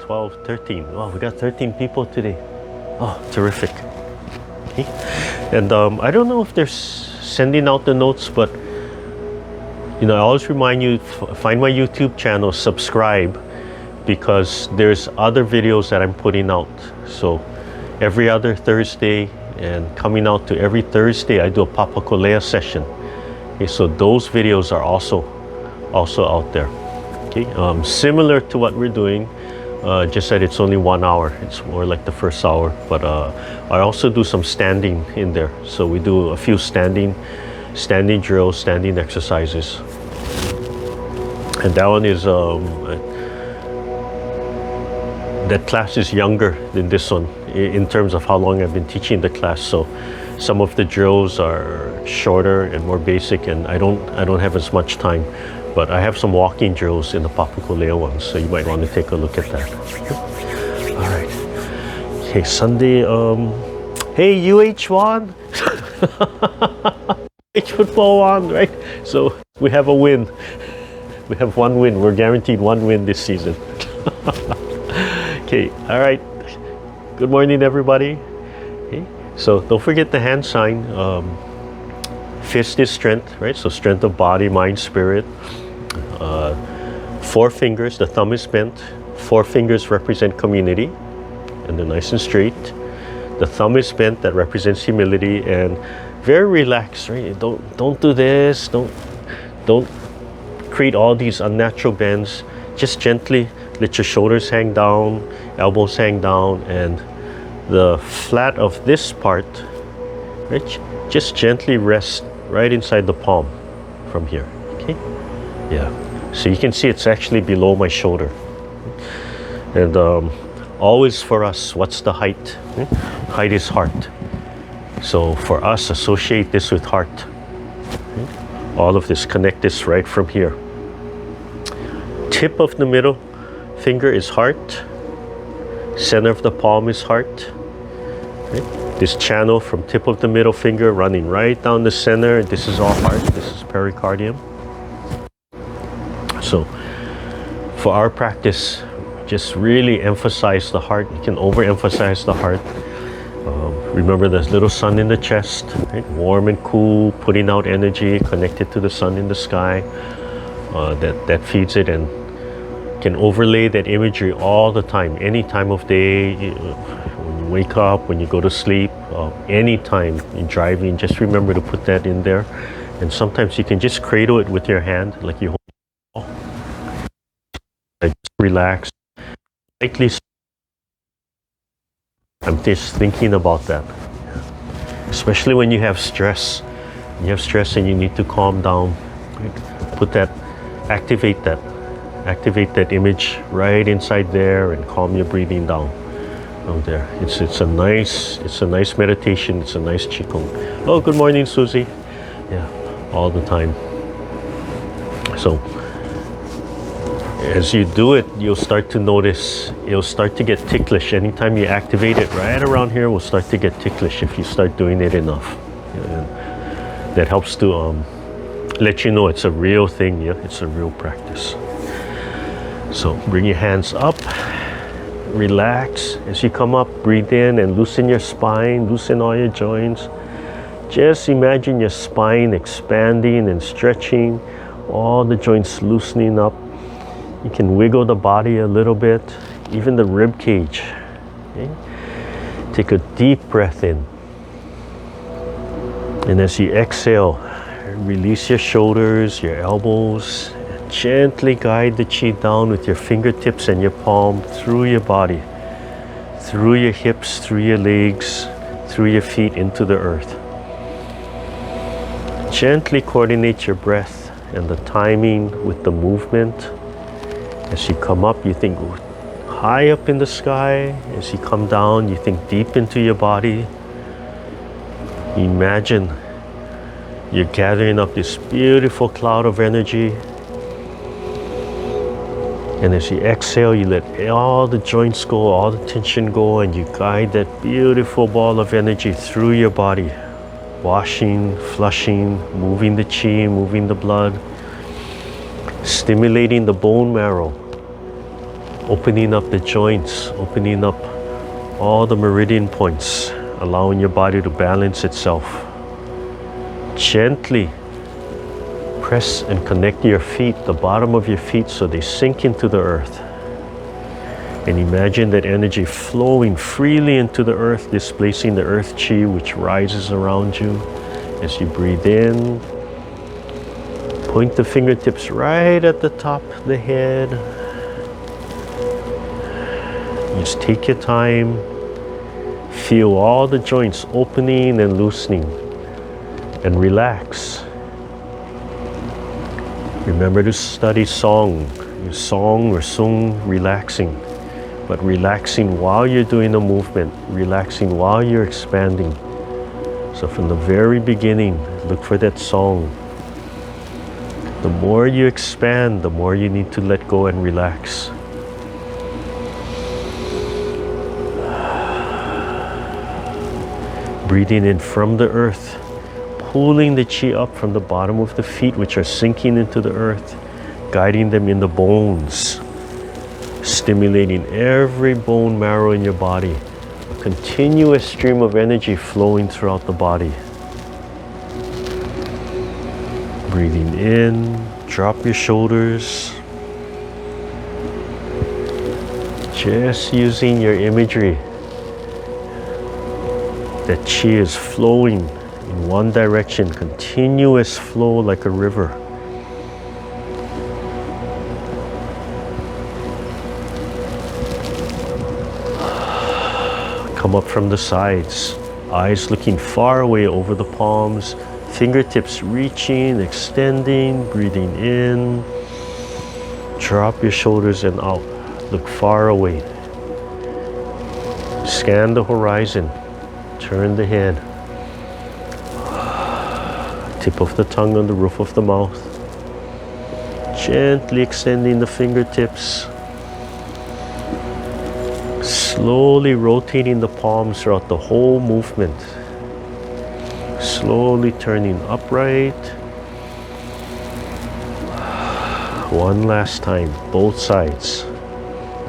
12, 13. Wow, we got 13 people today. Oh, terrific. Okay. And I don't know if they're sending out the notes, but you know, I always remind you, find my YouTube channel, subscribe, because there's other videos that I'm putting out. So every other Thursday, and coming out to every Thursday, I do a Papakolea session. Okay, so those videos are also out there. Okay, similar to what we're doing, just that it's only 1 hour. It's more like the first hour, but I also do some standing in there. So we do a few standing drills, standing exercises, and that one is that class is younger than this one in terms of how long I've been teaching the class. So some of the drills are shorter and more basic, and I don't have as much time, but I have some walking drills in the Papakolea ones, so you might want to take a look at that. All right. Okay, Sunday. Hey, UH1. H football on, right? So we have a win. We have one win. We're guaranteed one win this season. Okay, all right. Good morning, everybody. Okay, so don't forget the hand sign. Fist is strength, right? So strength of body, mind, spirit. 4 fingers, the thumb is bent. 4 fingers represent community, and they're nice and straight. The thumb is bent, that represents humility, and very relaxed, right? Don't do this. Don't create all these unnatural bends. Just gently let your shoulders hang down, elbows hang down, and the flat of this part, right? Just gently rest right inside the palm from here. Okay? Yeah. So you can see it's actually below my shoulder. And always for us, what's the height? Height is heart. So for us, associate this with heart. All of this, connect this right from here. Tip of the middle finger is heart. Center of the palm is heart. This channel from tip of the middle finger running right down the center. This is all heart. This is pericardium. So for our practice, just really emphasize the heart. You can overemphasize the heart. Remember the little sun in the chest, right? Warm and cool, putting out energy, connected to the sun in the sky. That feeds it, and can overlay that imagery all the time, any time of day, when you wake up, when you go to sleep, any time in driving. Just remember to put that in there. And sometimes you can just cradle it with your hand, like you hold. Just relax, lightly. I'm just thinking about that, especially when you have stress. You have stress and you need to calm down. Put that, activate that image right inside there, and calm your breathing down there. It's a nice meditation. It's a nice Qigong. Oh, good morning, Susie. Yeah, all the time. So as you do it, you'll start to notice, it'll start to get ticklish. Anytime you activate it, right around here will start to get ticklish if you start doing it enough. And that helps to let you know it's a real thing. Yeah, it's a real practice. So bring your hands up, relax. As you come up, breathe in and loosen your spine, loosen all your joints. Just imagine your spine expanding and stretching, all the joints loosening up. You can wiggle the body a little bit, even the rib cage. Okay? Take a deep breath in. And as you exhale, release your shoulders, your elbows. Gently guide the chi down with your fingertips and your palm through your body, through your hips, through your legs, through your feet into the earth. Gently coordinate your breath and the timing with the movement. As you come up, you think high up in the sky. As you come down, you think deep into your body. Imagine you're gathering up this beautiful cloud of energy. And as you exhale, you let all the joints go, all the tension go, and you guide that beautiful ball of energy through your body, washing, flushing, moving the chi, moving the blood, stimulating the bone marrow, opening up the joints, opening up all the meridian points, allowing your body to balance itself. Gently press and connect your feet, the bottom of your feet, so they sink into the earth. And imagine that energy flowing freely into the earth, displacing the earth chi which rises around you as you breathe in. Point the fingertips right at the top of the head. Just take your time. Feel all the joints opening and loosening, and relax. Remember to study song or sung, relaxing, but relaxing while you're doing the movement, relaxing while you're expanding. So from the very beginning, look for that song. The more you expand, the more you need to let go and relax. Breathing in from the earth, pulling the chi up from the bottom of the feet, which are sinking into the earth, guiding them in the bones, stimulating every bone marrow in your body. A continuous stream of energy flowing throughout the body. Breathing in, drop your shoulders. Just using your imagery. That chi is flowing in one direction, continuous flow like a river. Come up from the sides, eyes looking far away over the palms, fingertips reaching, extending, breathing in. Drop your shoulders and out, look far away. Scan the horizon. Turn the head. Tip of the tongue on the roof of the mouth. Gently extending the fingertips. Slowly rotating the palms throughout the whole movement. Slowly turning upright. One last time, both sides.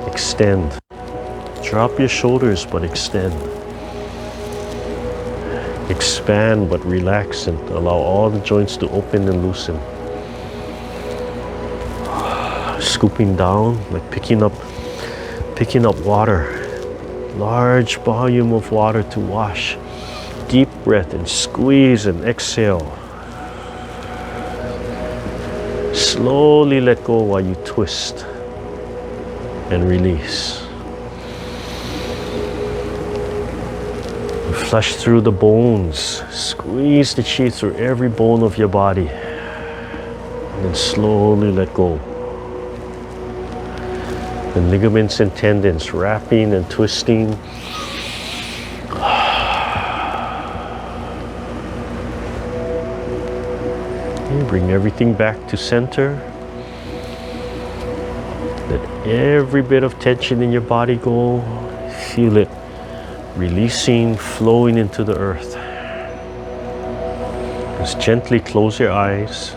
Extend. Drop your shoulders, but extend. Expand but relax and allow all the joints to open and loosen. Scooping down, like picking up water. Large volume of water to wash. Deep breath and squeeze and exhale. Slowly let go while you twist and release. Flush through the bones. Squeeze the chi through every bone of your body. And then slowly let go. The ligaments and tendons wrapping and twisting. Okay, bring everything back to center. Let every bit of tension in your body go. Feel it releasing, flowing into the earth. Just gently close your eyes.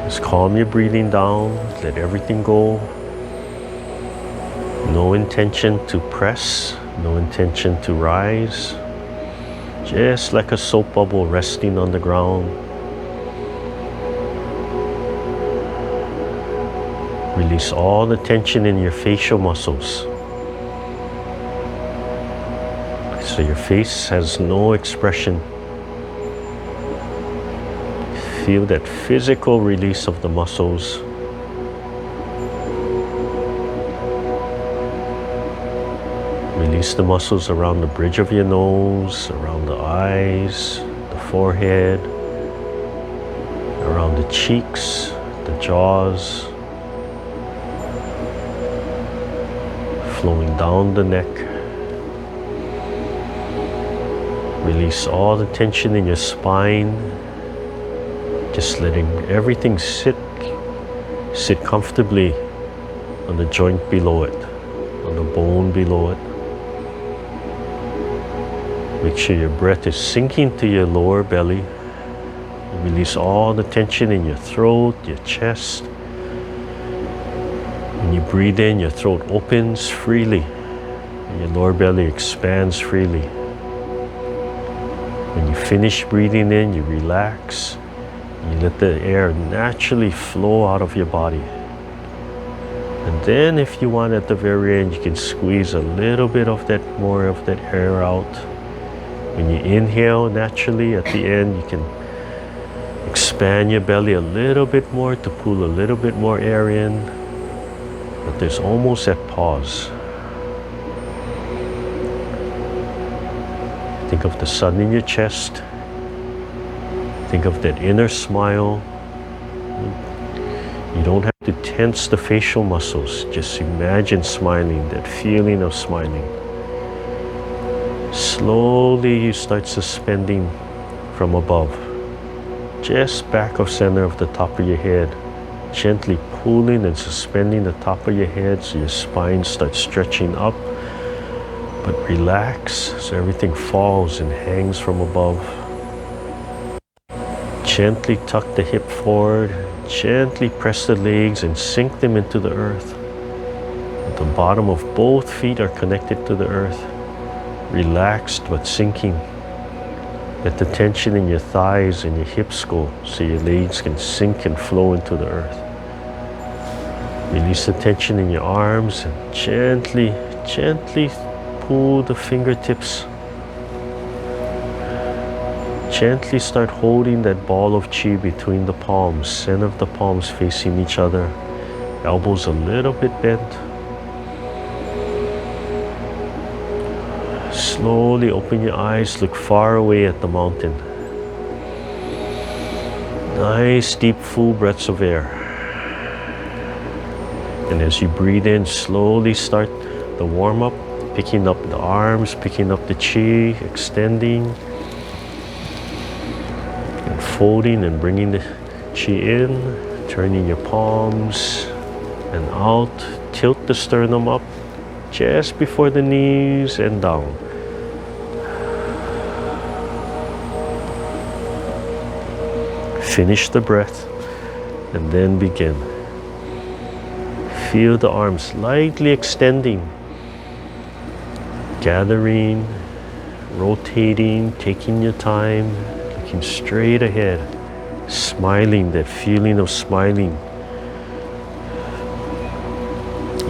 Just calm your breathing down. Let everything go. No intention to press, no intention to rise. Just like a soap bubble resting on the ground. Release all the tension in your facial muscles. So your face has no expression. Feel that physical release of the muscles. Release the muscles around the bridge of your nose, around the eyes, the forehead, around the cheeks, the jaws. Flowing down the neck. Release all the tension in your spine. Just letting everything sit comfortably on the joint below it, on the bone below it. Make sure your breath is sinking to your lower belly. Release all the tension in your throat, your chest, When you breathe in, your throat opens freely, and your lower belly expands freely. When you finish breathing in, you relax, and you let the air naturally flow out of your body. And then if you want at the very end, you can squeeze a little bit of that, more of that air out. When you inhale naturally at the end, you can expand your belly a little bit more to pull a little bit more air in. But there's almost that pause. Think of the sun in your chest. Think of that inner smile. You don't have to tense the facial muscles. Just imagine smiling, that feeling of smiling. Slowly you start suspending from above, just back of center of the top of your head, gently pulling and suspending the top of your head so your spine starts stretching up, but relax so everything falls and hangs from above. Gently tuck the hip forward, gently press the legs and sink them into the earth. The bottom of both feet are connected to the earth, relaxed but sinking. Let the tension in your thighs and your hips go so your legs can sink and flow into the earth. Release the tension in your arms and gently, gently pull the fingertips. Gently start holding that ball of chi between the palms, center of the palms facing each other, elbows a little bit bent. Slowly open your eyes, look far away at the mountain. Nice deep full breaths of air. And as you breathe in, slowly start the warm-up, picking up the arms, picking up the chi, extending, and folding and bringing the chi in, turning your palms and out. Tilt the sternum up just before the knees and down. Finish the breath and then begin. Feel the arms lightly extending, gathering, rotating, taking your time, looking straight ahead, smiling, that feeling of smiling.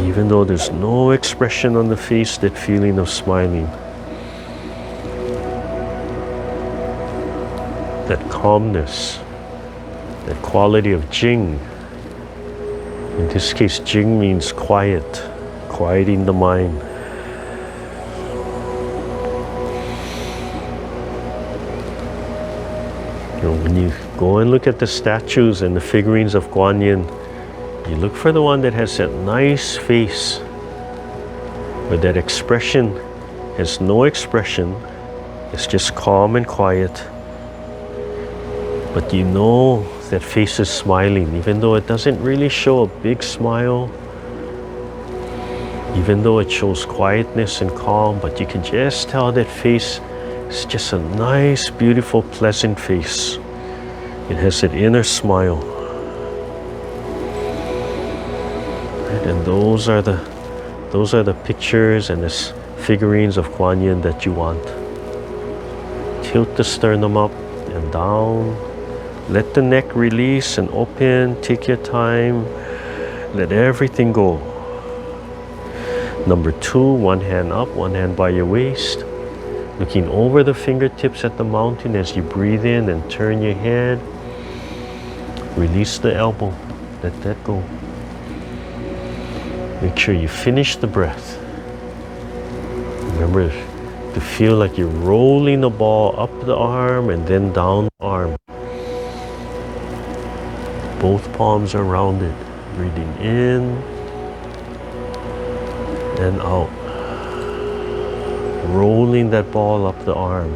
Even though there's no expression on the face, that feeling of smiling. That calmness, that quality of Jing. In this case, Jing means quiet, quieting the mind. You know, when you go and look at the statues and the figurines of Guan Yin, you look for the one that has that nice face, where that expression has no expression, it's just calm and quiet. But you know that face is smiling, even though it doesn't really show a big smile, even though it shows quietness and calm, but you can just tell that face is just a nice, beautiful, pleasant face. It has that inner smile. And those are the pictures and the figurines of Guan Yin that you want. Tilt the sternum up and down. Let the neck release and open. Take your time. Let everything go. Number 2, one hand up, one hand by your waist. Looking over the fingertips at the mountain as you breathe in and turn your head. Release the elbow. Let that go. Make sure you finish the breath. Remember to feel like you're rolling the ball up the arm and then down the arm. Both palms are rounded. Breathing in and out. Rolling that ball up the arm.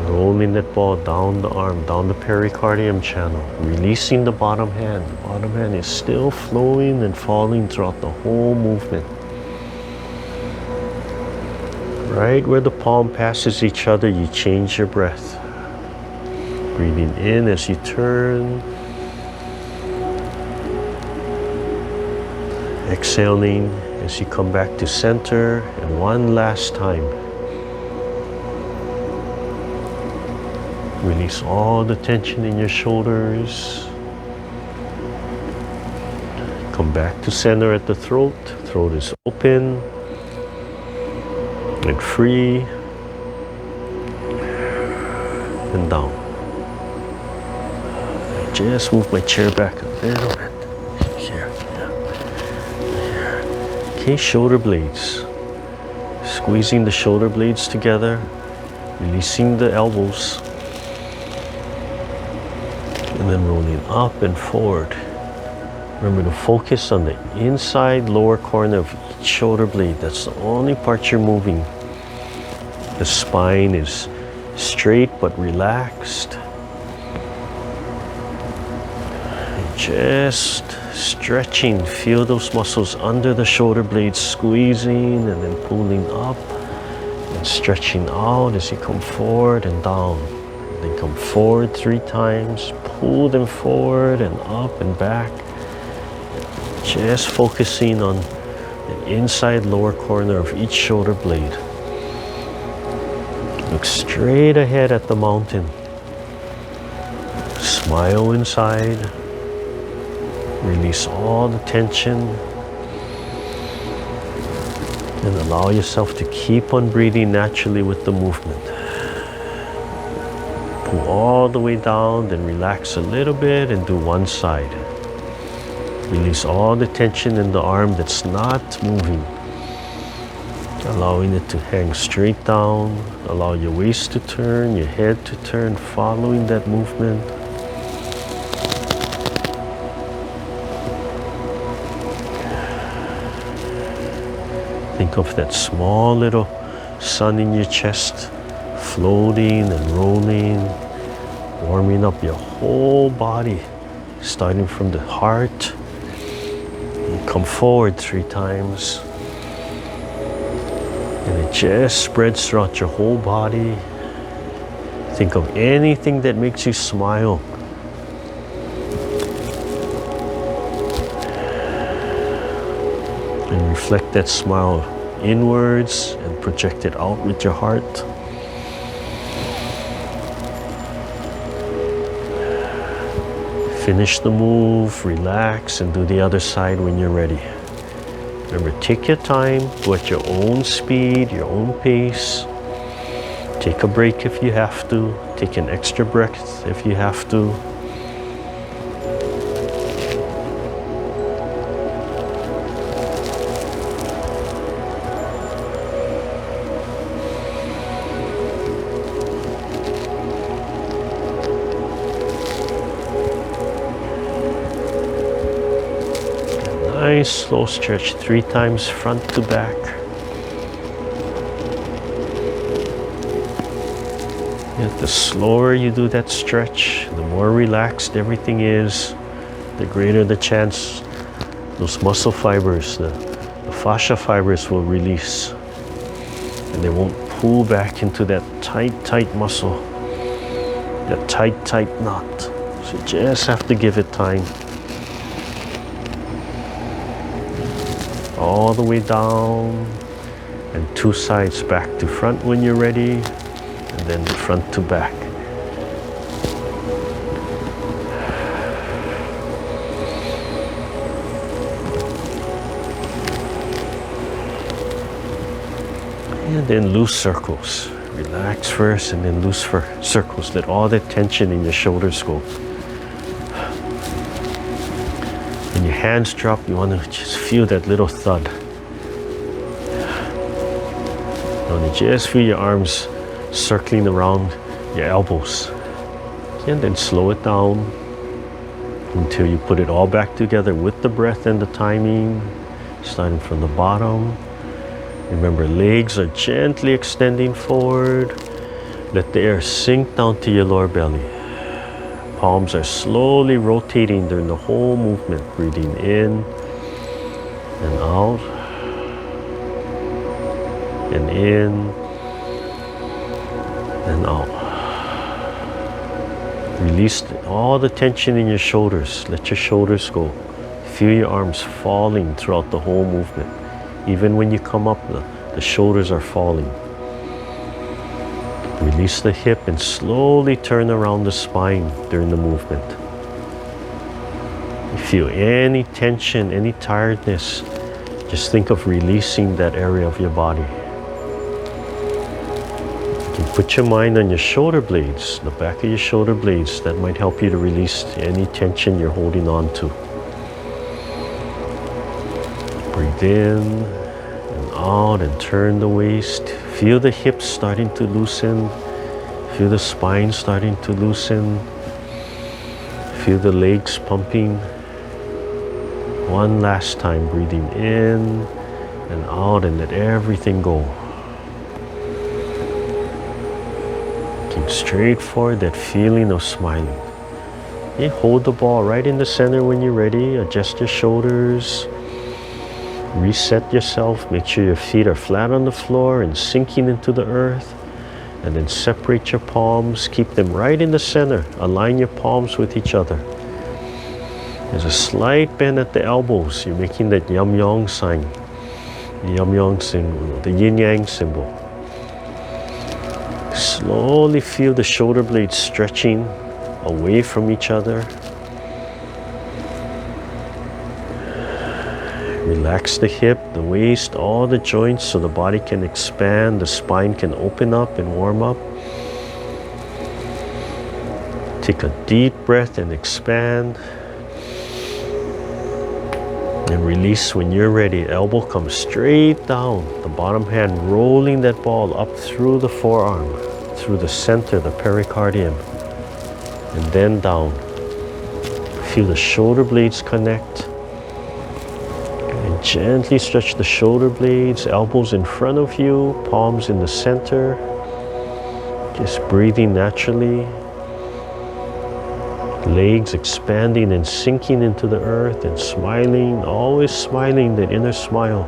Rolling that ball down the arm, down the pericardium channel. Releasing the bottom hand. The bottom hand is still flowing and falling throughout the whole movement. Right where the palm passes each other, you change your breath. Breathing in as you turn. Exhaling as you come back to center, and one last time. Release all the tension in your shoulders. Come back to center at the throat. Throat is open and free. And down. I just move my chair back a little bit. Here. Here. Okay, shoulder blades. Squeezing the shoulder blades together. Releasing the elbows. And then rolling up and forward. Remember to focus on the inside lower corner of each shoulder blade. That's the only part you're moving. The spine is straight but relaxed. And just stretching. Feel those muscles under the shoulder blades squeezing and then pulling up and stretching out as you come forward and down. Then come forward 3 times. Pull them forward and up and back. Just focusing on the inside lower corner of each shoulder blade. Look straight ahead at the mountain. Smile inside. Release all the tension. And allow yourself to keep on breathing naturally with the movement. Pull all the way down, then relax a little bit and do one side. Release all the tension in the arm that's not moving. Allowing it to hang straight down. Allow your waist to turn, your head to turn, following that movement. Think of that small little sun in your chest, floating and rolling, warming up your whole body, starting from the heart. And come forward 3 times. And it just spreads throughout your whole body. Think of anything that makes you smile. And reflect that smile inwards and project it out with your heart. Finish the move, relax, and do the other side when you're ready. Remember, take your time, go at your own speed, your own pace. Take a break if you have to. Take an extra breath if you have to. Nice slow stretch 3 times front to back. And the slower you do that stretch, the more relaxed everything is, the greater the chance those muscle fibers, the fascia fibers will release. And they won't pull back into that tight muscle, that tight knot. So you just have to give it time. All the way down, and 2 sides back to front when you're ready, and then front to back. And then loose circles. Relax first and then loose for circles. Let all that tension in your shoulders go. When your hands drop, you want to just feel that little thud. You want to just feel your arms circling around your elbows. And then slow it down until you put it all back together with the breath and the timing, starting from the bottom. Remember, legs are gently extending forward. Let the air sink down to your lower belly. Palms are slowly rotating during the whole movement. Breathing in and out, and in and out. Release all the tension in your shoulders. Let your shoulders go. Feel your arms falling throughout the whole movement. Even when you come up, the shoulders are falling. Release the hip and slowly turn around the spine during the movement. If you feel any tension, any tiredness, just think of releasing that area of your body. You can put your mind on your shoulder blades, the back of your shoulder blades. That might help you to release any tension you're holding on to. Breathe in and out and turn the waist. Feel the hips starting to loosen. Feel the spine starting to loosen. Feel the legs pumping. One last time, breathing in and out, and let everything go. Keep straight forward, that feeling of smiling. Okay, hold the ball right in the center when you're ready. Adjust your shoulders. Reset yourself. Make sure your feet are flat on the floor and sinking into the earth. And then separate your palms. Keep them right in the center. Align your palms with each other. There's a slight bend at the elbows. You're making that yum-yang sign. The yum-yang symbol, the yin-yang symbol. Slowly feel the shoulder blades stretching away from each other. Relax the hip, the waist, all the joints so the body can expand, the spine can open up and warm up. Take a deep breath and expand. And release when you're ready. Elbow comes straight down. The bottom hand rolling that ball up through the forearm, through the center, the pericardium, and then down. Feel the shoulder blades connect. And gently stretch the shoulder blades, elbows in front of you, palms in the center. Just breathing naturally. Legs expanding and sinking into the earth and smiling, always smiling, that inner smile.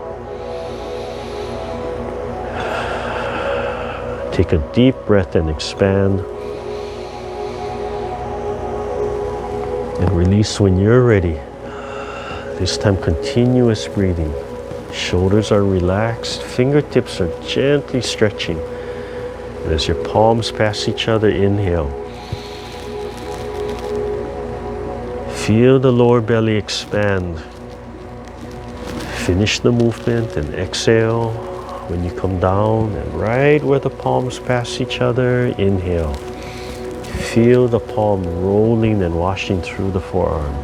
Take a deep breath and expand. And release when you're ready. This time continuous breathing. Shoulders are relaxed, fingertips are gently stretching. And as your palms pass each other, inhale. Feel the lower belly expand. Finish the movement and exhale when you come down, and right where the palms pass each other, inhale. Feel the palm rolling and washing through the forearm.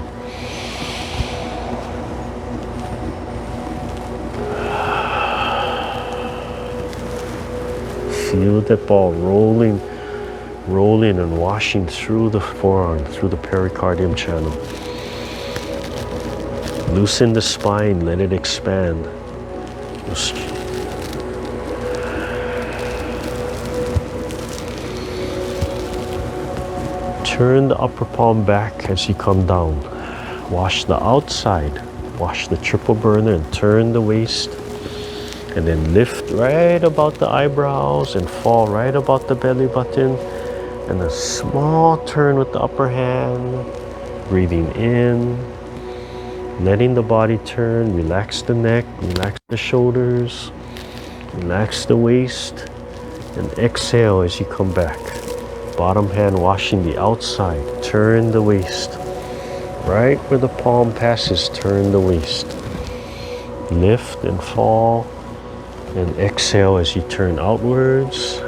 Feel that ball rolling and washing through the forearm, through the pericardium channel. Loosen the spine, let it expand. Turn the upper palm back as you come down. Wash the outside, wash the triple burner and turn the waist. And then lift right about the eyebrows and fall right about the belly button. And a small turn with the upper hand. Breathing in. Letting the body turn. Relax the neck. Relax the shoulders. Relax the waist. And exhale as you come back. Bottom hand washing the outside. Turn the waist. Right where the palm passes, turn the waist. Lift and fall. And exhale as you turn outwards.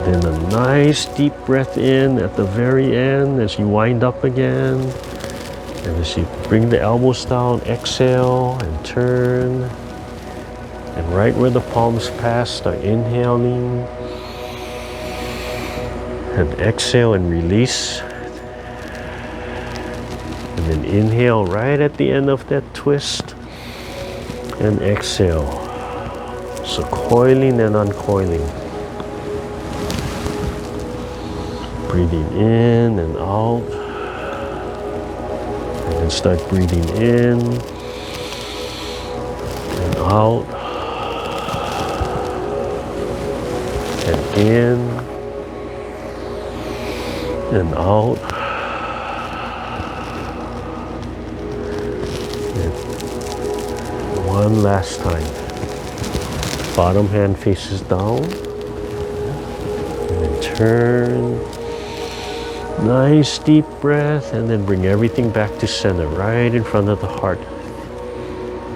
And then a nice deep breath in at the very end as you wind up again. And as you bring the elbows down, exhale and turn. And right where the palms pass, start inhaling. And exhale and release. And then inhale right at the end of that twist. And exhale. So coiling and uncoiling. Breathing in and out. And then start breathing in and out. And in and out. One last time. Bottom hand faces down. And then turn. Nice deep breath, and then bring everything back to center, right in front of the heart.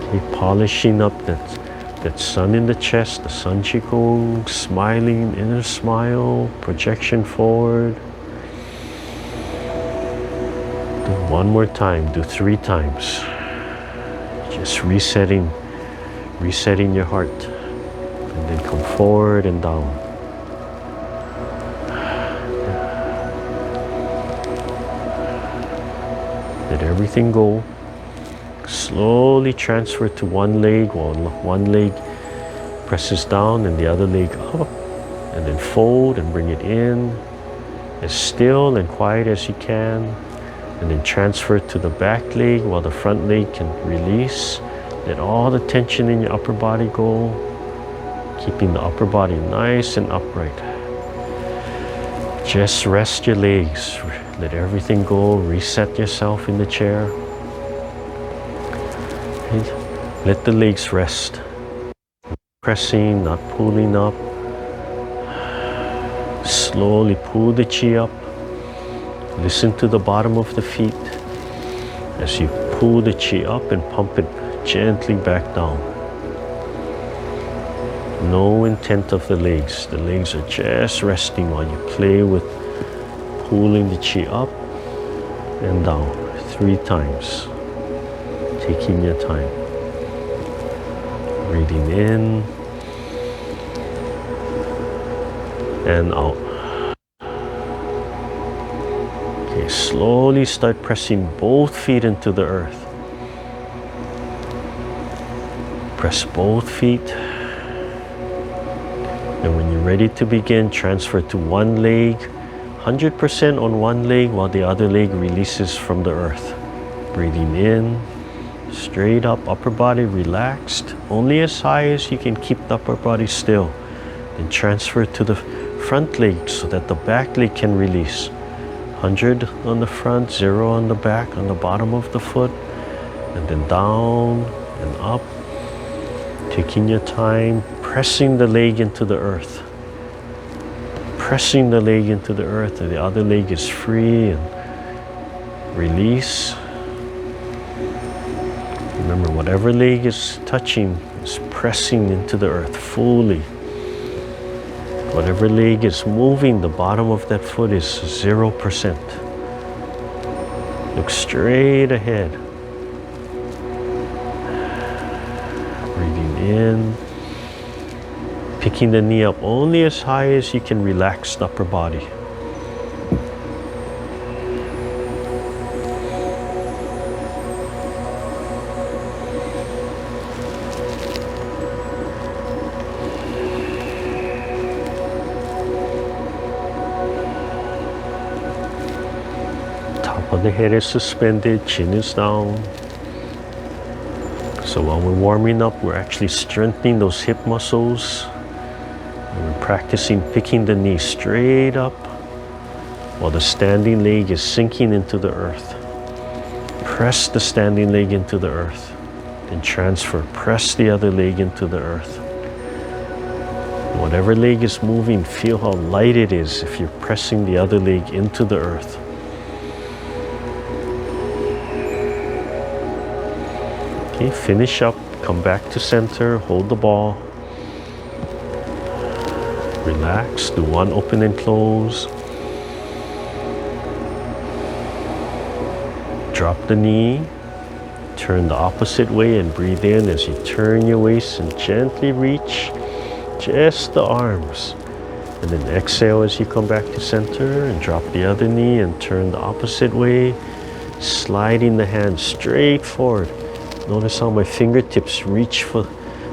Okay, polishing up that sun in the chest, the sun Qigong, smiling, inner smile, projection forward. Do one more time, do 3 times. Just resetting your heart. And then come forward and down. Let everything go. Slowly transfer to one leg while one leg presses down and the other leg up. And then fold and bring it in as still and quiet as you can. And then transfer to the back leg while the front leg can release. Let all the tension in your upper body go. Keeping the upper body nice and upright. Just rest your legs. Let everything go. Reset yourself in the chair. And let the legs rest. Pressing, not pulling up. Slowly pull the chi up. Listen to the bottom of the feet as you pull the chi up and pump it gently back down. No intent of the legs. The legs are just resting while you play with pulling the chi up and down 3 times. Taking your time. Breathing in and out. Okay, slowly start pressing both feet into the earth. Press both feet. And when you're ready to begin, transfer to one leg, 100% on one leg while the other leg releases from the earth. Breathing in, straight up, upper body relaxed, only as high as you can keep the upper body still. Then transfer to the front leg so that the back leg can release. 100 on the front, 0 on the back, on the bottom of the foot, and then down and up. Taking your time, pressing the leg into the earth. Pressing the leg into the earth, and the other leg is free and release. Remember, whatever leg is touching is pressing into the earth fully. Whatever leg is moving, the bottom of that foot is 0%. Look straight ahead. Breathing in. Picking the knee up only as high as you can relax the upper body. The head is suspended, chin is down. So while we're warming up, we're actually strengthening those hip muscles. And we're practicing picking the knee straight up while the standing leg is sinking into the earth. Press the standing leg into the earth. Then transfer, press the other leg into the earth. Whatever leg is moving, feel how light it is if you're pressing the other leg into the earth. Okay, finish up, come back to center, hold the ball. Relax, do one open and close. Drop the knee, turn the opposite way and breathe in as you turn your waist and gently reach just the arms. And then exhale as you come back to center and drop the other knee and turn the opposite way, sliding the hand straight forward. Notice how my fingertips reach for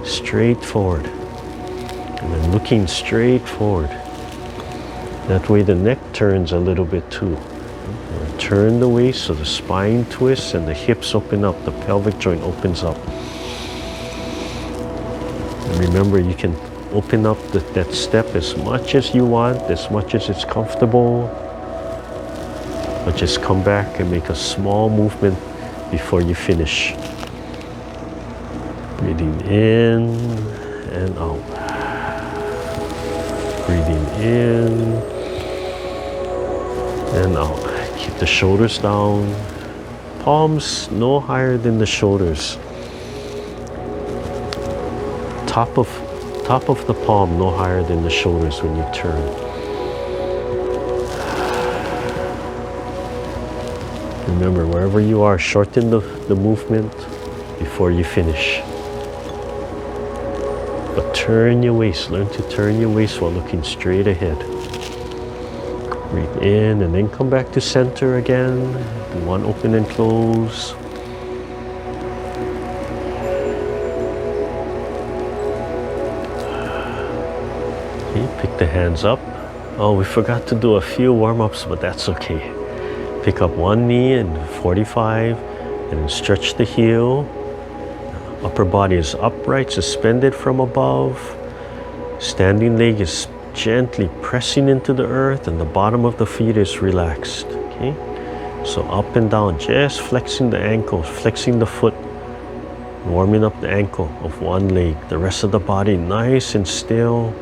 straight forward. And then looking straight forward. That way the neck turns a little bit too. And turn the waist so the spine twists and the hips open up, the pelvic joint opens up. And remember, you can open up that step as much as you want, as much as it's comfortable. But just come back and make a small movement before you finish. Breathing in and out. Breathing in and out. Keep the shoulders down. Palms no higher than the shoulders. Top of the palm no higher than the shoulders when you turn. Remember, wherever you are, shorten the movement before you finish. But turn your waist. Learn to turn your waist while looking straight ahead. Breathe in and then come back to center again. Do one open and close. Okay, pick the hands up. Oh, we forgot to do a few warm-ups, but that's okay. Pick up one knee and 45 and then stretch the heel. Upper body is upright, suspended from above. Standing leg is gently pressing into the earth and the bottom of the feet is relaxed. Okay, so up and down, just flexing the ankles, flexing the foot, warming up the ankle of one leg. The rest of the body nice and still.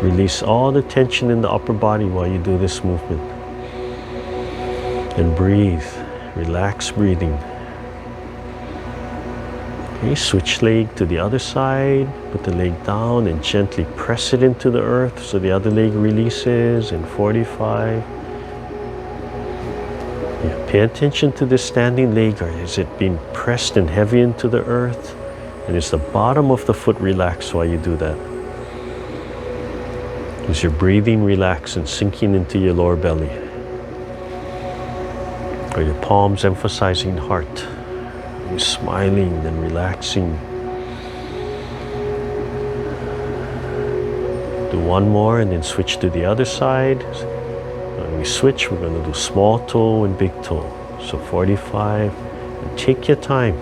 Release all the tension in the upper body while you do this movement. And breathe, relax breathing. Okay, switch leg to the other side, put the leg down and gently press it into the earth so the other leg releases in 45. Yeah, pay attention to this standing leg. Or is it being pressed and heavy into the earth? And is the bottom of the foot relaxed while you do that? Is your breathing relaxed and sinking into your lower belly? Are your palms emphasizing heart? You're smiling and relaxing. Do one more and then switch to the other side. When we switch, we're going to do small toe and big toe. So 45. And take your time.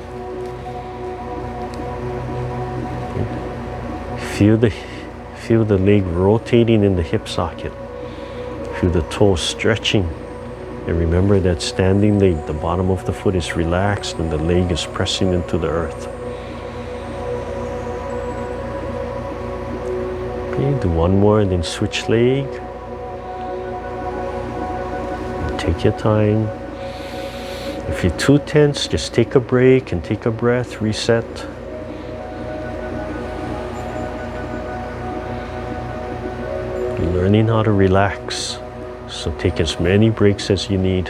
Feel the leg rotating in the hip socket. Feel the toe stretching. And remember that standing leg, the bottom of the foot is relaxed and the leg is pressing into the earth. Okay, do one more and then switch leg. And take your time. If you're too tense, just take a break and take a breath, reset. You're learning how to relax. So take as many breaks as you need.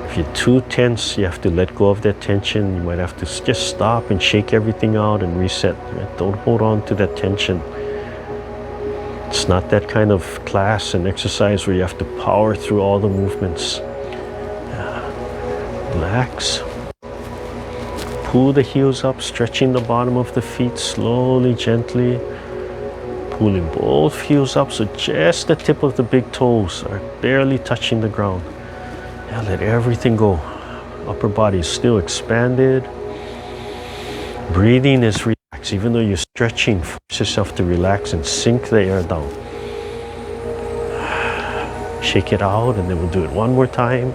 If you're too tense, you have to let go of that tension. You might have to just stop and shake everything out and reset. Right? Don't hold on to that tension. It's not that kind of class and exercise where you have to power through all the movements. Relax. Pull the heels up, stretching the bottom of the feet slowly, gently. Pulling both heels up so just the tip of the big toes are barely touching the ground. Now let everything go. Upper body is still expanded. Breathing is relaxed. Even though you're stretching, force yourself to relax and sink the air down. Shake it out and then we'll do it one more time.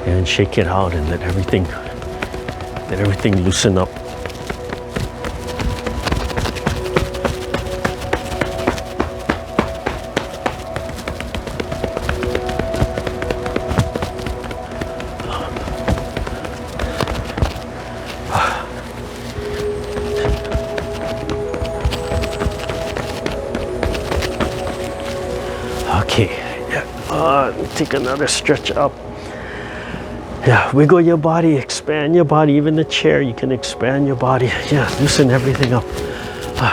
And shake it out and let everything loosen up. Okay, take another stretch up. Yeah, wiggle your body, expand your body. Even the chair, you can expand your body. Yeah, loosen everything up.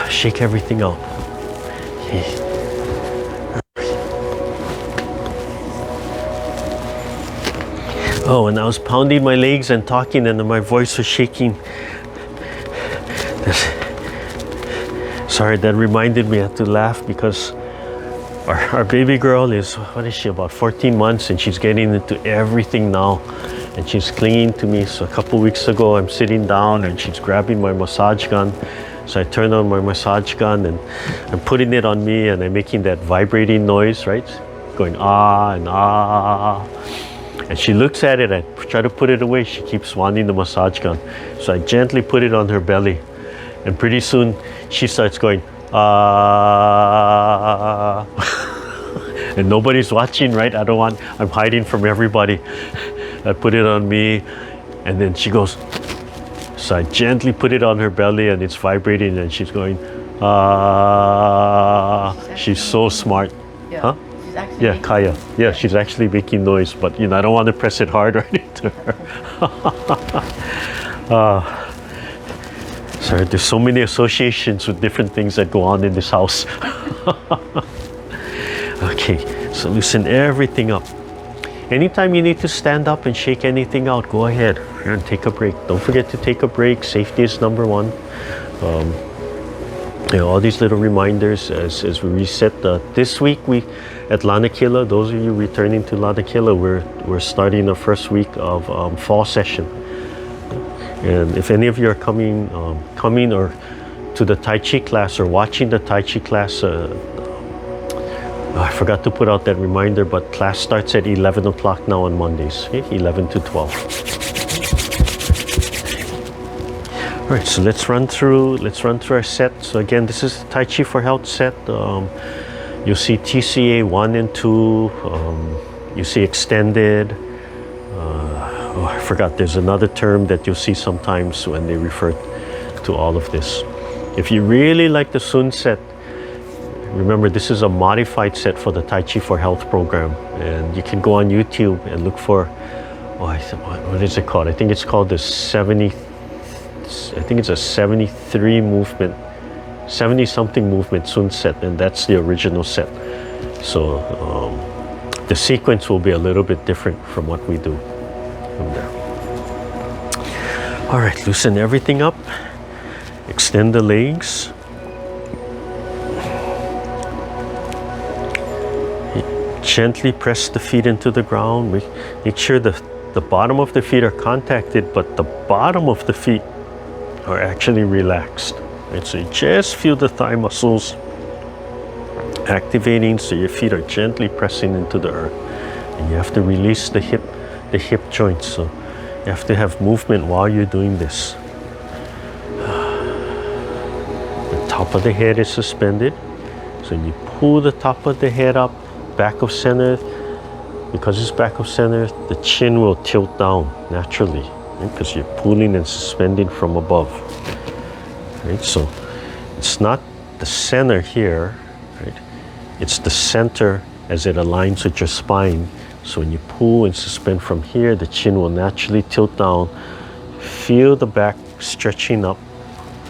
Shake everything out. Okay. Oh, and I was pounding my legs and talking and my voice was shaking. Sorry, that reminded me I had to laugh because our baby girl is, what is she, about 14 months and she's getting into everything now. and she's clinging to me. So a couple weeks ago, I'm sitting down and she's grabbing my massage gun. So I turn on my massage gun and I'm putting it on me, and I'm making that vibrating noise, right? Going ah and ah. And she looks at it, I try to put it away. She keeps wanting the massage gun. So I gently put it on her belly. And pretty soon she starts going, ah. And nobody's watching, right? I'm hiding from everybody. I put it on me, and then she goes. So I gently put it on her belly, and it's vibrating, and she's going, ah. She's so smart. Yeah. Huh? She's actually Yeah, Kaya. Yeah, she's actually making noise, but I don't want to press it hard right into her. Sorry, there's so many associations with different things that go on in this house. Okay, so loosen everything up. Anytime you need to stand up and shake anything out, go ahead and take a break. Don't forget to take a break. Safety is number one. All these little reminders as we reset. This week at Lanakila, those of you returning to Lanakila, we're starting the first week of fall session. And if any of you are coming or to the Tai Chi class or watching the Tai Chi class, I forgot to put out that reminder, but class starts at 11 o'clock now on Mondays, okay? 11 to 12. All right, so let's run through our set. So again, this is the Tai Chi for Health set. You'll see TCA 1 and 2. You see extended. I forgot, there's another term that you'll see sometimes when they refer to all of this. If you really like the Sun set, remember this is a modified set for the Tai Chi for Health program, and you can go on YouTube and look for, what is it called? I think it's called the 73 movement, 70 something movement Sun set, and that's the original set. So the sequence will be a little bit different from what we do from there. All right, loosen everything up, extend the legs. Gently press the feet into the ground. Make sure the bottom of the feet are contacted, but the bottom of the feet are actually relaxed. Right? So you just feel the thigh muscles activating, so your feet are gently pressing into the earth. And you have to release the hip joints. So you have to have movement while you're doing this. The top of the head is suspended. So you pull the top of the head up, back of center. Because it's back of center, the chin will tilt down naturally, right? Because you're pulling and suspending from above. Right? So it's not the center here, right? It's the center as it aligns with your spine. So when you pull and suspend from here, the chin will naturally tilt down. Feel the back stretching up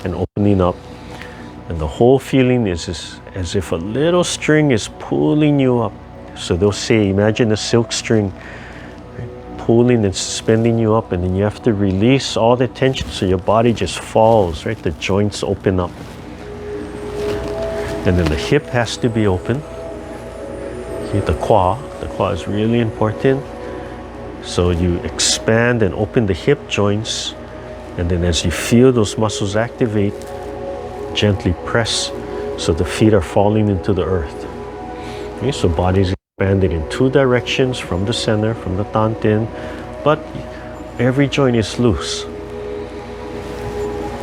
and opening up. And the whole feeling is as if a little string is pulling you up. So they'll say, imagine a silk string, right, pulling and suspending you up, and then you have to release all the tension so your body just falls, right? The joints open up. And then the hip has to be open. Okay, the kwa is really important. So you expand and open the hip joints, and then as you feel those muscles activate, gently press so the feet are falling into the earth. Okay, so body's expanded in two directions from the center, from the tantin, but every joint is loose.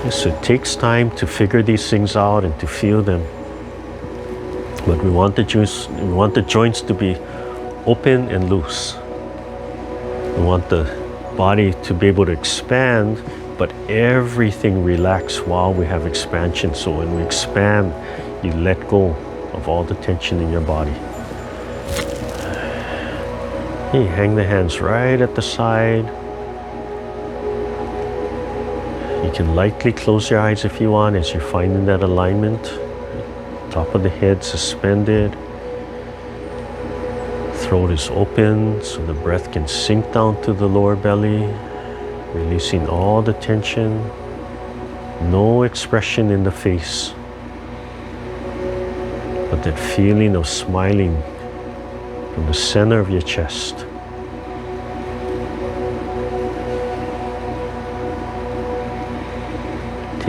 Okay, so it takes time to figure these things out and to feel them. But we want the joints to be open and loose. We want the body to be able to expand, but everything relax while we have expansion. So when we expand, you let go of all the tension in your body. You hang the hands right at the side. You can lightly close your eyes if you want as you're finding that alignment. Top of the head suspended. Throat is open so the breath can sink down to the lower belly, releasing all the tension. No expression in the face, but that feeling of smiling from the center of your chest.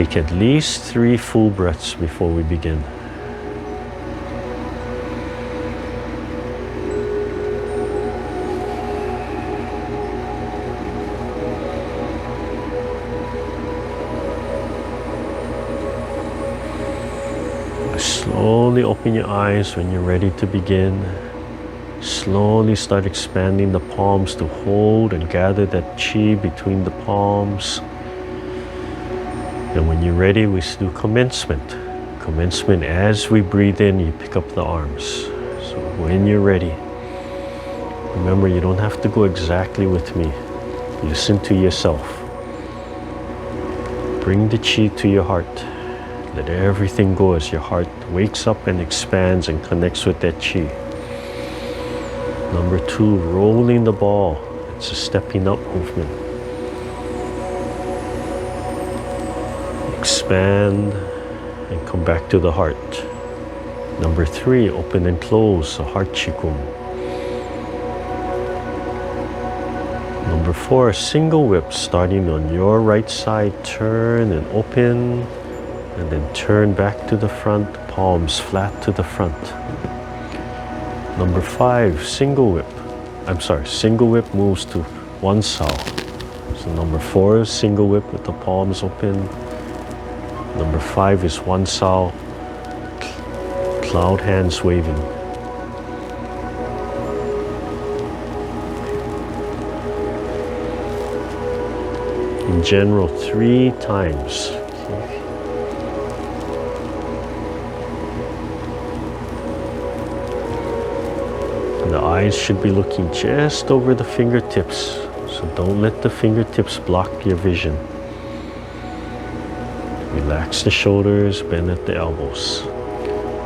Take at least 3 full breaths before we begin. Slowly open your eyes when you're ready to begin. Slowly start expanding the palms to hold and gather that chi between the palms. And when you're ready, we do commencement. Commencement, as we breathe in, you pick up the arms. So when you're ready, remember you don't have to go exactly with me. Listen to yourself. Bring the chi to your heart. Let everything go as your heart wakes up and expands and connects with that chi. Number 2, rolling the ball. It's a stepping up movement. Expand and come back to the heart. Number 3, open and close, a heart Qigong. Number 4, single whip, starting on your right side, turn and open, and then turn back to the front, palms flat to the front. Number 5, single whip. Single whip moves to one sao. So number 4 is single whip with the palms open. Number 5 is one sao, cloud hands waving. In general, 3 times. The eyes should be looking just over the fingertips, so don't let the fingertips block your vision. Relax the shoulders, bend at the elbows.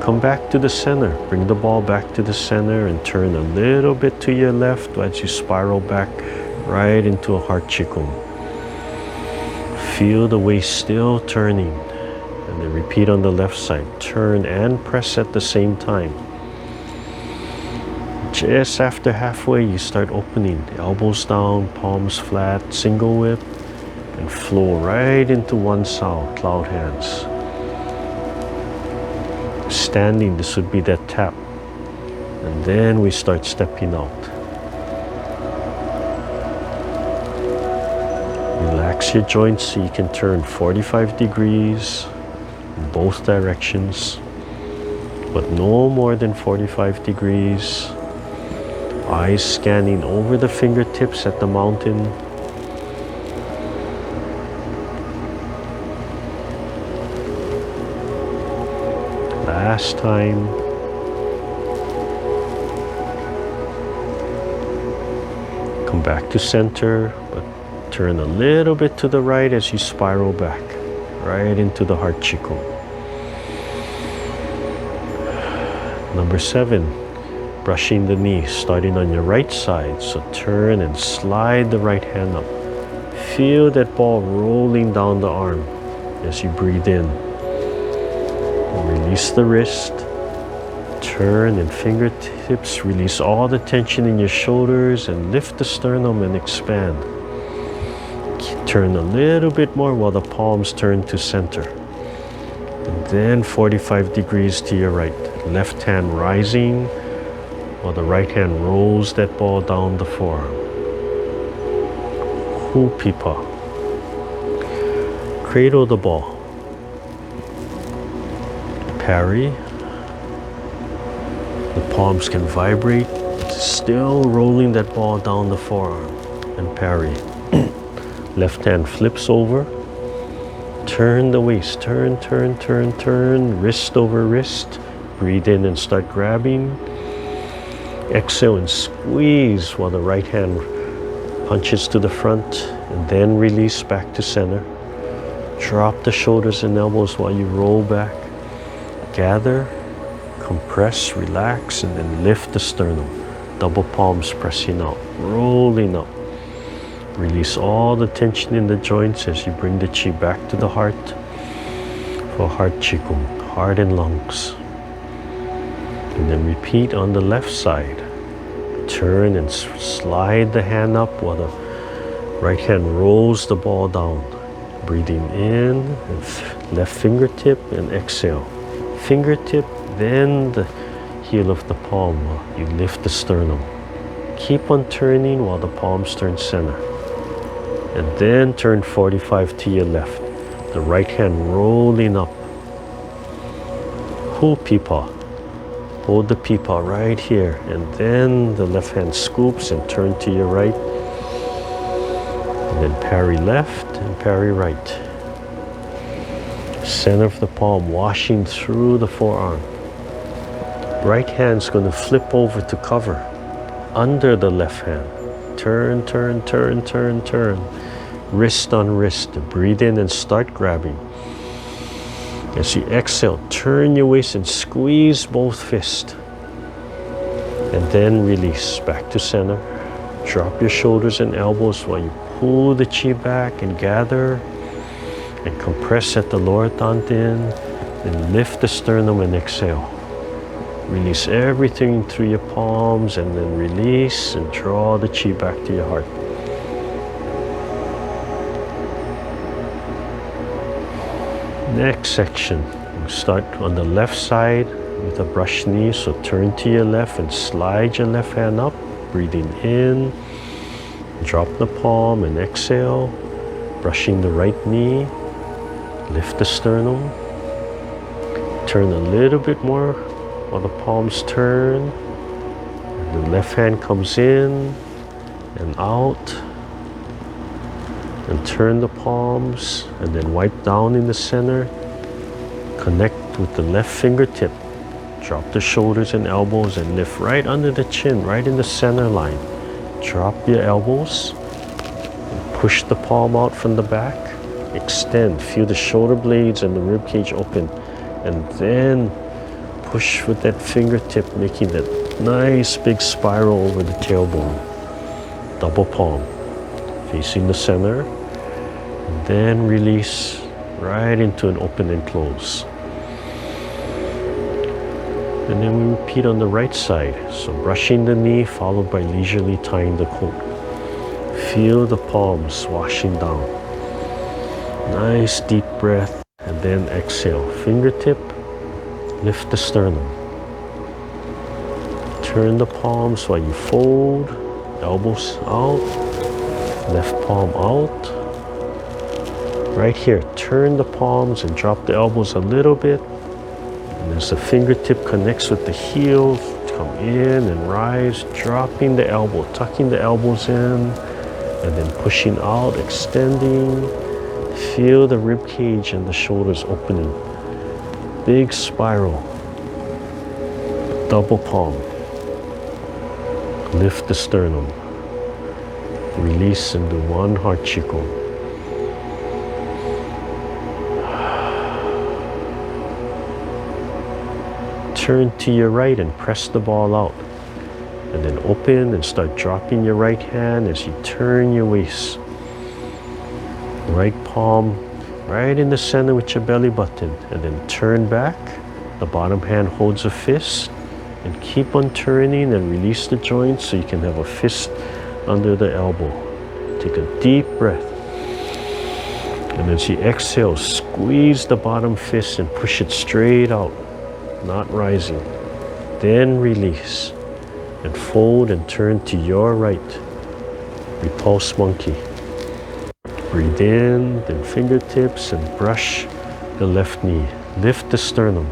Come back to the center. Bring the ball back to the center and turn a little bit to your left as you spiral back right into a heart Qigong. Feel the waist still turning. And then repeat on the left side. Turn and press at the same time. Just after halfway, you start opening. The elbows down, palms flat, single whip, and flow right into one sao, cloud hands. Standing, this would be that tap. And then we start stepping out. Relax your joints so you can turn 45 degrees in both directions, but no more than 45 degrees. Eyes scanning over the fingertips at the mountain. Last time. Come back to center, but turn a little bit to the right as you spiral back, right into the heart Qigong. Number 7. Brushing the knee, starting on your right side. So turn and slide the right hand up. Feel that ball rolling down the arm as you breathe in. And release the wrist. Turn and fingertips. Release all the tension in your shoulders and lift the sternum and expand. Turn a little bit more while the palms turn to center. And then 45 degrees to your right. Left hand rising, while the right hand rolls that ball down the forearm. Hupipa. Cradle the ball. Parry. The palms can vibrate, still rolling that ball down the forearm. And parry. Left hand flips over. Turn the waist. Turn, turn, turn, turn. Wrist over wrist. Breathe in and start grabbing. Exhale and squeeze while the right hand punches to the front, and then release back to center. Drop the shoulders and elbows while you roll back. Gather, compress, relax, and then lift the sternum. Double palms pressing out, rolling up. Release all the tension in the joints as you bring the chi back to the heart for heart Qigong, heart and lungs. And then repeat on the left side. Turn and slide the hand up while the right hand rolls the ball down. Breathing in, and left fingertip, and exhale. Fingertip, then the heel of the palm. You lift the sternum. Keep on turning while the palms turn center. And then turn 45 to your left. The right hand rolling up. Hu Pipa. Hold the Pipa right here. And then the left hand scoops and turn to your right. And then parry left and parry right. Center of the palm washing through the forearm. Right hand's going to flip over to cover under the left hand. Turn, turn, turn, turn, turn. Wrist on wrist. Breathe in and start grabbing. As you exhale, turn your waist and squeeze both fists. And then release back to center. Drop your shoulders and elbows while you pull the chi back and gather and compress at the lower dantian. Then lift the sternum and exhale. Release everything through your palms and then release and draw the chi back to your heart. Next section, you start on the left side with a brush knee, so turn to your left and slide your left hand up, breathing in, drop the palm and exhale, brushing the right knee, lift the sternum, turn a little bit more while the palms turn, and the left hand comes in and out, and turn the palms and then wipe down in the center. Connect with the left fingertip. Drop the shoulders and elbows and lift right under the chin, right in the center line. Drop your elbows and push the palm out from the back. Extend, feel the shoulder blades and the rib cage open, and then push with that fingertip, making that nice big spiral over the tailbone. Double palm. Facing the center, and then release right into an open and close. And then we repeat on the right side. So brushing the knee followed by leisurely tying the coat. Feel the palms washing down. Nice deep breath, and then exhale. Fingertip, lift the sternum. Turn the palms while you fold, elbows out. Left palm out. Right here, turn the palms and drop the elbows a little bit. And as the fingertip connects with the heel, come in and rise, dropping the elbow, tucking the elbows in, and then pushing out, extending. Feel the rib cage and the shoulders opening. Big spiral. Double palm. Lift the sternum. Release into one heart Qigong. Turn to your right and press the ball out. And then open and start dropping your right hand as you turn your waist. Right palm right in the center with your belly button. And then turn back. The bottom hand holds a fist. And keep on turning and release the joints so you can have a fist under the elbow. Take a deep breath. And as you exhale, squeeze the bottom fist and push it straight out, not rising. Then release and fold and turn to your right. Repulse monkey. Breathe in, then fingertips and brush the left knee. Lift the sternum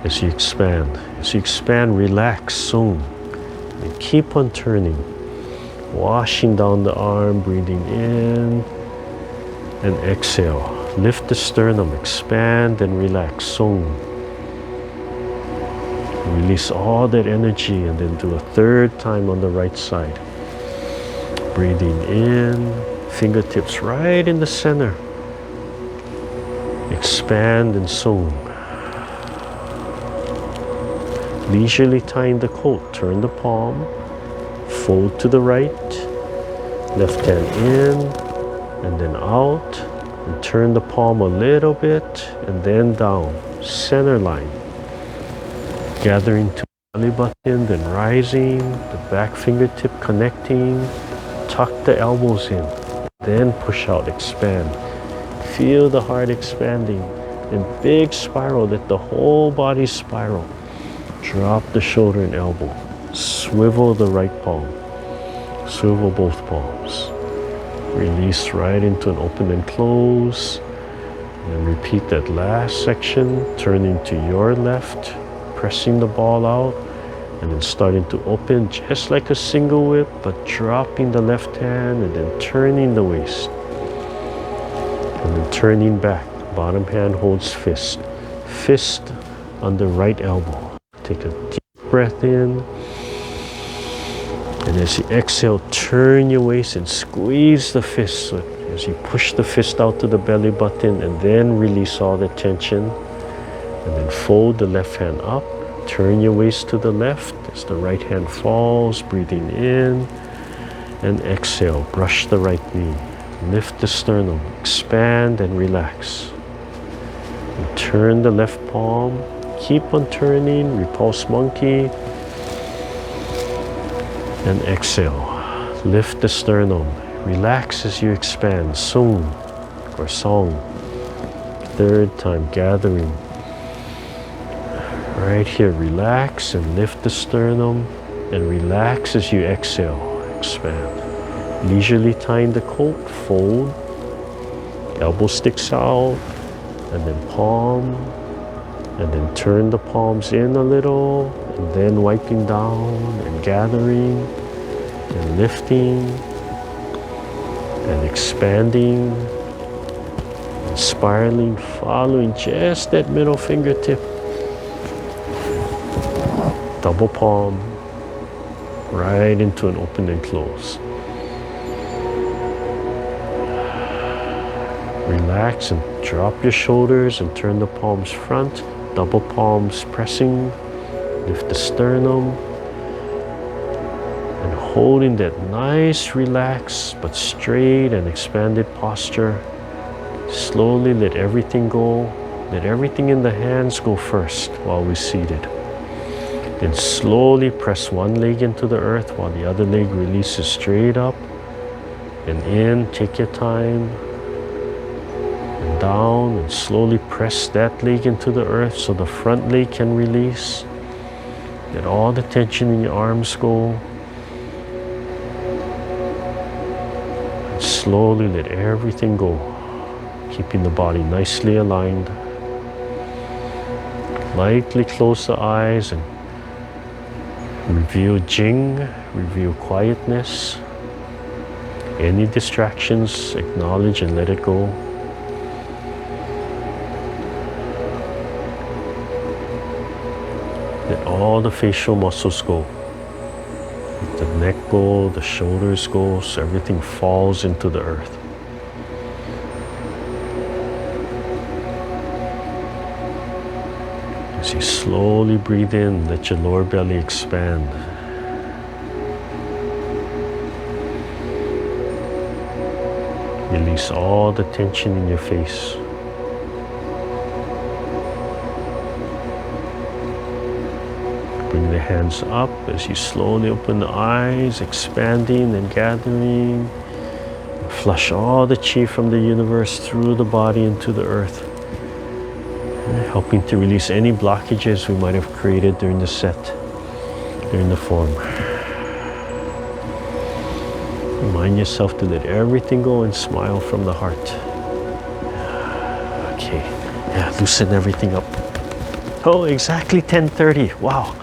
as you expand. As you expand, relax, Sung. And keep on turning. Washing down the arm, breathing in and exhale. Lift the sternum, expand and relax. Sung. Release all that energy and then do a third time on the right side. Breathing in, fingertips right in the center. Expand and Sung. Leisurely tying the coat, turn the palm. Fold to the right, left hand in, and then out, and turn the palm a little bit, and then down, center line. Gathering to belly button, then rising, the back fingertip connecting, tuck the elbows in, then push out, expand. Feel the heart expanding. And big spiral, let the whole body spiral. Drop the shoulder and elbow. Swivel the right palm. Swivel both palms. Release right into an open and close. And repeat that last section, turning to your left, pressing the ball out, and then starting to open just like a single whip, but dropping the left hand and then turning the waist. And then turning back. Bottom hand holds fist. Fist on the right elbow. Take a deep breath in. And as you exhale, turn your waist and squeeze the fist. So as you push the fist out to the belly button and then release all the tension. And then fold the left hand up. Turn your waist to the left as the right hand falls, breathing in. And exhale, brush the right knee. Lift the sternum, expand and relax. And turn the left palm. Keep on turning, repulse monkey. And exhale. Lift the sternum. Relax as you expand. Sung or song. Third time, gathering. Right here, relax and lift the sternum. And relax as you exhale. Expand. Leisurely tying the coat. Fold. Elbow sticks out. And then palm. And then turn the palms in a little. And then wiping down and gathering and lifting and expanding and spiraling, following just that middle fingertip. Double palm right into an open and close. Relax and drop your shoulders and turn the palms front. Double palms pressing. Lift the sternum and holding that nice, relaxed but straight and expanded posture. Slowly let everything go. Let everything in the hands go first while we're seated. Then slowly press one leg into the earth while the other leg releases straight up and in. Take your time. And down and slowly press that leg into the earth so the front leg can release. Let all the tension in your arms go. And slowly let everything go. Keeping the body nicely aligned. Lightly close the eyes and reveal Jing, reveal quietness. Any distractions, acknowledge and let it go. Let all the facial muscles go. Let the neck go, the shoulders go, so everything falls into the earth. As you slowly breathe in, let your lower belly expand. Release all the tension in your face. Bring the hands up as you slowly open the eyes, expanding and gathering. Flush all the chi from the universe through the body into the earth, helping to release any blockages we might have created during the set, during the form. Remind yourself to let everything go and smile from the heart. Okay, yeah, loosen everything up. Oh, exactly 10:30. Wow.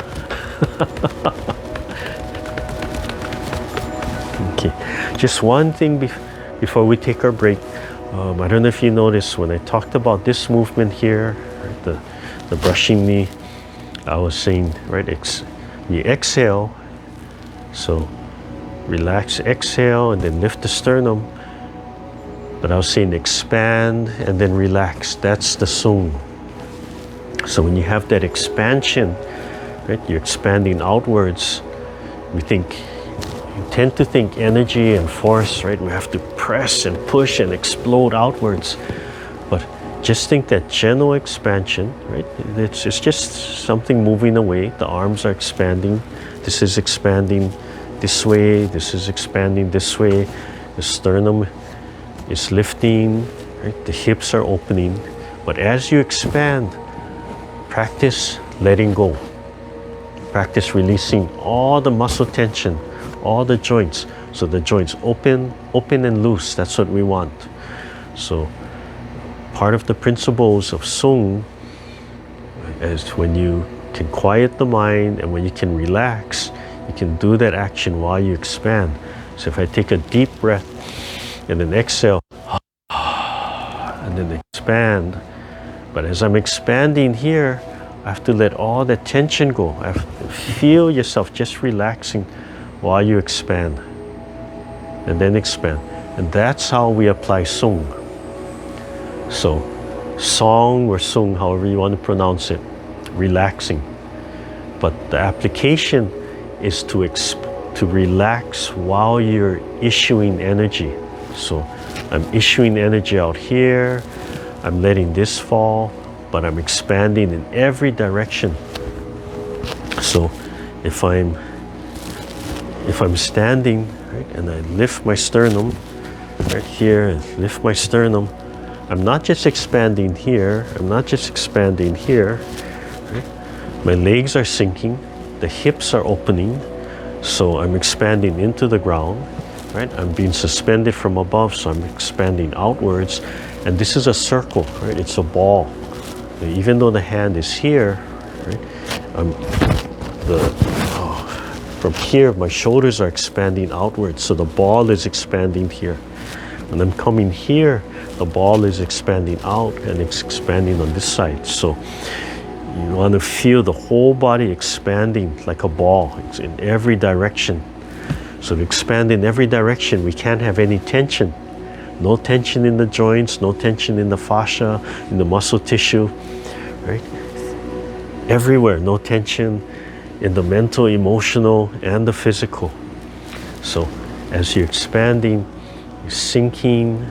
Okay, just one thing before we take our break. I don't know if you noticed when I talked about this movement here, right, the brushing knee, I was saying, right, you exhale, so relax, exhale, and then lift the sternum. But I was saying expand and then relax. That's the sung. So when you have that expansion, right, you're expanding outwards. You tend to think energy and force, right? We have to press and push and explode outwards. But just think that gentle expansion, right? It's just something moving away. The arms are expanding. This is expanding this way. This is expanding this way. The sternum is lifting. right? The hips are opening, but as you expand, practice letting go. Practice releasing all the muscle tension, all the joints. So the joints open and loose. That's what we want. So part of the principles of Sung is when you can quiet the mind and when you can relax, you can do that action while you expand. So if I take a deep breath and then exhale, and then expand, but as I'm expanding here, I have to let all that tension go. I have to feel yourself just relaxing while you expand, and then expand. And that's how we apply Sung. So, Song or Sung, however you want to pronounce it, relaxing. But the application is to relax while you're issuing energy. So, I'm issuing energy out here, I'm letting this fall, but I'm expanding in every direction. So, if I'm standing, right, and I lift my sternum, right here, and lift my sternum, I'm not just expanding here, I'm not just expanding here, right? My legs are sinking, the hips are opening, so I'm expanding into the ground, right? I'm being suspended from above, so I'm expanding outwards, and this is a circle, right? It's a ball. Even though the hand is here, right? From here, my shoulders are expanding outwards, so the ball is expanding here. When I'm coming here, the ball is expanding out and it's expanding on this side. So you want to feel the whole body expanding like a ball. It's in every direction. So to expand in every direction, we can't have any tension. No tension in the joints, no tension in the fascia, in the muscle tissue, right? Everywhere, no tension in the mental, emotional, and the physical. So as you're expanding, you're sinking,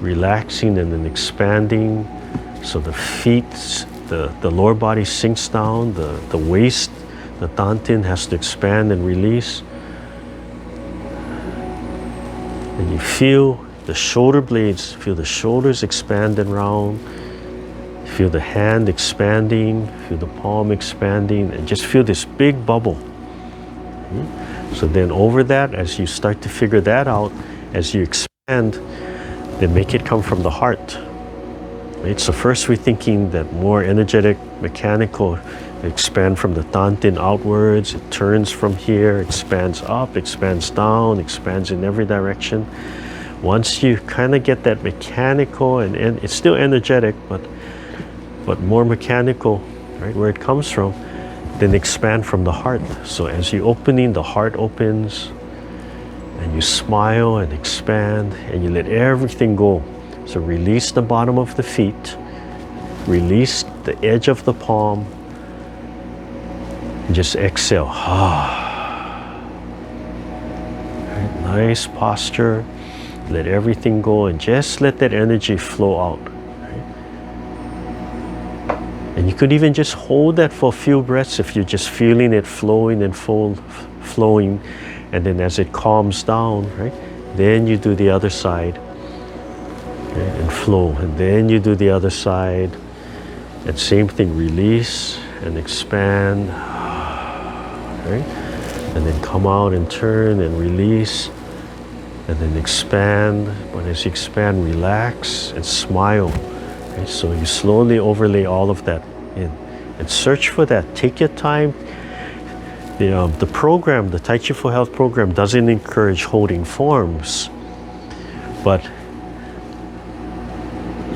relaxing, and then expanding. So the feet, the lower body sinks down, the waist, the dantian has to expand and release. And you feel the shoulder blades, feel the shoulders expand and round. Feel the hand expanding, feel the palm expanding, and just feel this big bubble. So then over that, as you start to figure that out, as you expand, then make it come from the heart. Right? So first we're thinking that more energetic, mechanical, expand from the dantian outwards, it turns from here, expands up, expands down, expands in every direction. Once you kind of get that mechanical, and it's still energetic, but more mechanical, right, where it comes from, then expand from the heart. So as you're opening, the heart opens, and you smile and expand, and you let everything go. So release the bottom of the feet, release the edge of the palm, and just exhale. Right, nice posture, let everything go, and just let that energy flow out. And you could even just hold that for a few breaths if you're just feeling it flowing and flowing. And then as it calms down, right, then you do the other side, okay, and flow. And then you do the other side. And same thing, release and expand, right? And then come out and turn and release. And then expand. But as you expand, relax and smile. Okay, so you slowly overlay all of that in and search for that. Take your time. The program, the Tai Chi for Health program, doesn't encourage holding forms, but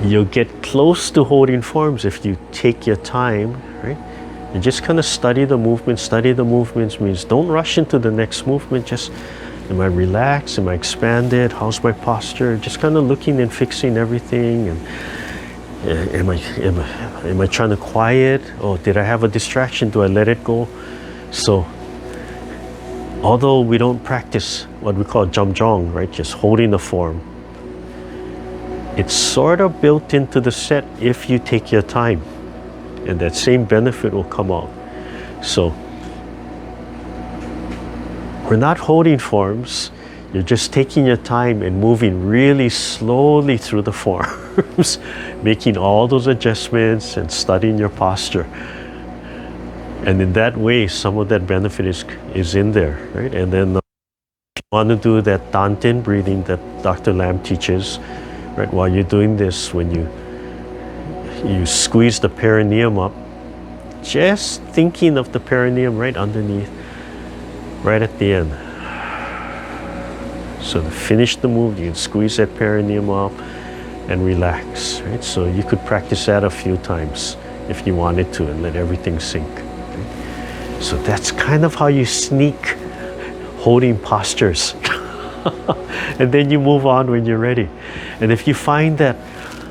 you'll get close to holding forms if you take your time, right? And just kind of study the movement. Study the movements means don't rush into the next movement. Just, am I relaxed? Am I expanded? How's my posture? Just kind of looking and fixing everything. And am I trying to quiet? Or did I have a distraction? Do I let it go? So, although we don't practice what we call jamjong, right, just holding the form, it's sort of built into the set if you take your time, and that same benefit will come out. So, we're not holding forms, You're just taking your time and moving really slowly through the forearms, making all those adjustments and studying your posture. And in that way, some of that benefit is in there, right? And then if you want to do that Dantian breathing that Dr. Lam teaches, right? While you're doing this, when you squeeze the perineum up, just thinking of the perineum right underneath, right at the end. So to finish the move, you can squeeze that perineum up and relax, right? So you could practice that a few times if you wanted to and let everything sink. Right? So that's kind of how you sneak holding postures. And then you move on when you're ready. And if you find that,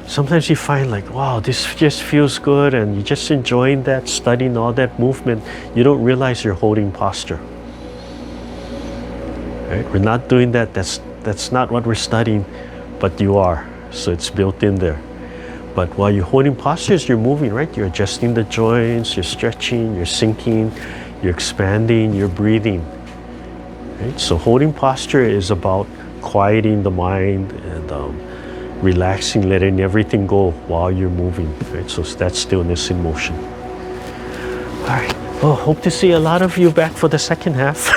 sometimes you find like, wow, this just feels good, and you're just enjoying that, studying all that movement, you don't realize you're holding posture. Right? We're not doing that. That's not what we're studying, but you are. So it's built in there. But while you're holding postures, you're moving, right? You're adjusting the joints, you're stretching, you're sinking, you're expanding, you're breathing. Right? So holding posture is about quieting the mind and relaxing, letting everything go while you're moving. Right? So that's stillness in motion. All right. Well, hope to see a lot of you back for the second half.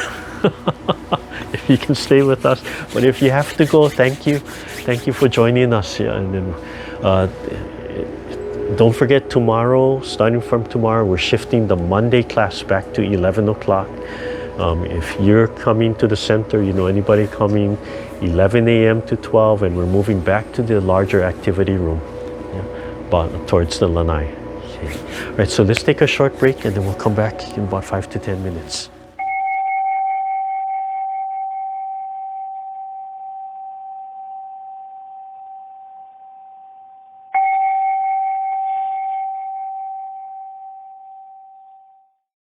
If you can stay with us, but if you have to go, thank you for joining us. Yeah, and then don't forget, tomorrow, starting from tomorrow, we're shifting the Monday class back to 11 o'clock. If you're coming to the center, you know anybody coming, 11 a.m. to 12, and we're moving back to the larger activity room, but towards the lanai. Okay. All right, so let's take a short break, and then we'll come back in about 5 to 10 minutes.